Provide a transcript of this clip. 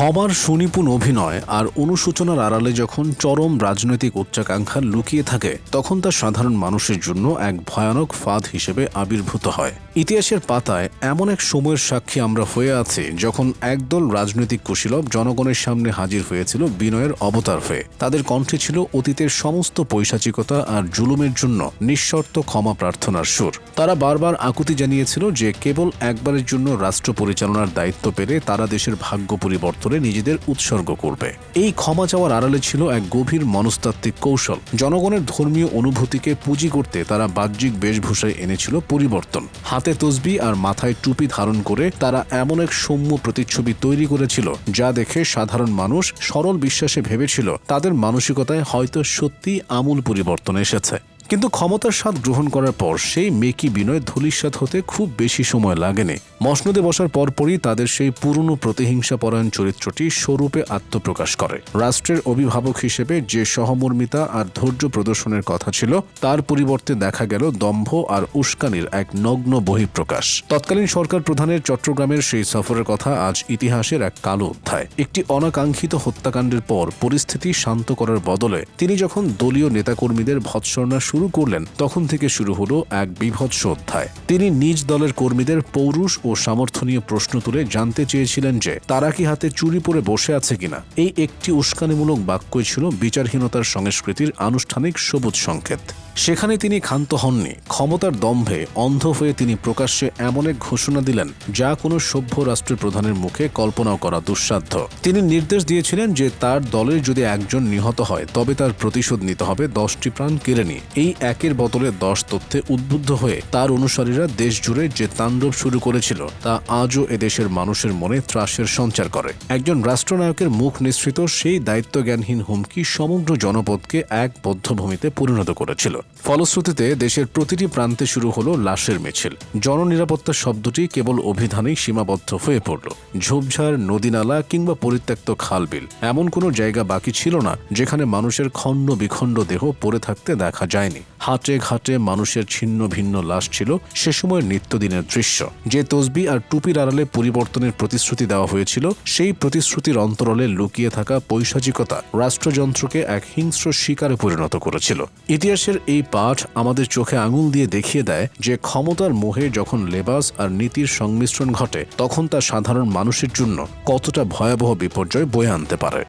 ক্ষমার সুনিপুণ অভিনয় আর অনুশোচনার আড়ালে যখন চরম রাজনৈতিক উচ্চাকাঙ্ক্ষা লুকিয়ে থাকে তখন তা সাধারণ মানুষের জন্য এক ভয়ানক ফাঁদ হিসেবে আবির্ভূত হয়। ইতিহাসের পাতায় এমন এক সময়ের সাক্ষী আমরা হয়ে আছি যখন একদল রাজনৈতিক কুশীলব জনগণের সামনে হাজির হয়েছিল বিনয়ের অবতার হয়ে। তাদের কণ্ঠে ছিল অতীতের সমস্ত পৈশাচিকতা আর জুলুমের জন্য নিঃশর্ত ক্ষমা প্রার্থনার সুর। তারা বারবার আকুতি জানিয়েছিল যে কেবল একবারের জন্য রাষ্ট্র পরিচালনার দায়িত্ব পেলে তারা দেশের ভাগ্য পরিবর্তনে নিজেদের উৎসর্গ করবে। এই ক্ষমা চাওয়ার আড়ালে ছিল এক গভীর মনস্তাত্ত্বিক কৌশল। জনগণের ধর্মীয় অনুভূতিকে পুঁজি করতে তারা বাহ্যিক বেশভূষায় এনেছিল পরিবর্তন। হাতে তসবিহ আর মাথায় টুপি ধারণ করে তারা এমন এক সৌম্য প্রতিচ্ছবি তৈরি করেছিল যা দেখে সাধারণ মানুষ সরল বিশ্বাসে ভেবেছিল তাদের মানসিকতায় হয়তো সত্যি আমূল পরিবর্তন এসেছে। কিন্তু ক্ষমতার স্বাদ গ্রহণ করার পর সেই মেকি বিনয় ধূলিসাৎ হতে খুব বেশি সময় লাগেনি। মসনদে বসার পরপরই তাদের সেই পুরনো প্রতিহিংসাপরায়ণ চরিত্রটি স্বরূপে আত্মপ্রকাশ করে। রাষ্ট্রের অভিভাবক হিসেবে যে সহমর্মিতা আর ধৈর্য প্রদর্শনের কথা ছিল তার পরিবর্তে দেখা গেল দম্ভ আর উস্কানির এক নগ্ন বহিঃপ্রকাশ। তৎকালীন সরকার প্রধানের চট্টগ্রামের সেই সফরের কথা আজ ইতিহাসের এক কালো অধ্যায়। একটি অনাকাঙ্ক্ষিত হত্যাকাণ্ডের পর পরিস্থিতি শান্ত করার বদলে তিনি যখন দলীয় নেতাকর্মীদের ভৎসনা শুরু করলেন তখন থেকে শুরু হলো এক বীভৎস অধ্যায়। তিনি নিজ দলের কর্মীদের পৌরুষ ও সামর্থ্য নিয়ে প্রশ্ন তুলে জানতে চেয়েছিলেন যে তারা কি হাতে চুরি পরে বসে আছে কিনা। এই একটি উস্কানিমূলক বাক্যই ছিল বিচারহীনতার সংস্কৃতির আনুষ্ঠানিক সবুজ সংকেত। সেখানে তিনি ক্ষান্ত হননি। ক্ষমতার দম্ভে অন্ধ হয়ে তিনি প্রকাশ্যে এমন এক ঘোষণা দিলেন যা কোনো সভ্য রাষ্ট্রের প্রধানের মুখে কল্পনাও করা দুঃসাধ্য। তিনি নির্দেশ দিয়েছিলেন যে তার দলের যদি একজন নিহত হয় তবে তার প্রতিশোধ নিতে হবে 10টি প্রাণ কেড়ে নিয়ে। এই একের বদলে 10 তথ্যে উদ্বুদ্ধ হয়ে তার অনুসারীরা দেশ জুড়ে যে তাণ্ডব শুরু করেছিল তা আজও এদেশের মানুষের মনে ত্রাসের সঞ্চার করে। একজন রাষ্ট্রনায়কের মুখ নিঃসৃত সেই দায়িত্বজ্ঞানহীন হুমকি সমগ্র জনপদকে এক বদ্ধভূমিতে পরিণত করেছিল। ফলশ্রুতিতে দেশের প্রতিটি প্রান্তে শুরু হলো লাশের মিছিল। জননিরাপত্তা শব্দটি কেবল অভিধানেই সীমাবদ্ধ হয়ে পড়ল। ঝোপঝাড়, নদীনালা কিংবা পরিত্যক্ত খালবিল এমন কোনো জায়গা বাকি ছিল না যেখানে মানুষের খণ্ড বিখণ্ড দেহ পড়ে থাকতে দেখা যায়নি। হাটে ঘাটে মানুষের ছিন্ন ভিন্ন লাশ ছিল সে সময়ের নিত্যদিনের দৃশ্য। যে তসবিহ আর টুপির আড়ালে পরিবর্তনের প্রতিশ্রুতি দেওয়া হয়েছিল সেই প্রতিশ্রুতির অন্তরালে লুকিয়ে থাকা পৈশাচিকতা রাষ্ট্রযন্ত্রকে এক হিংস্র শিকারে পরিণত করেছিল। ইতিহাসের এই পাঠ আমাদের চোখে আঙুল দিয়ে দেখিয়ে দেয় যে ক্ষমতার মোহে যখন লেবাস আর নীতির সংমিশ্রণ ঘটে তখন তা সাধারণ মানুষের জন্য কতটা ভয়াবহ বিপর্যয় বয়ে আনতে পারে।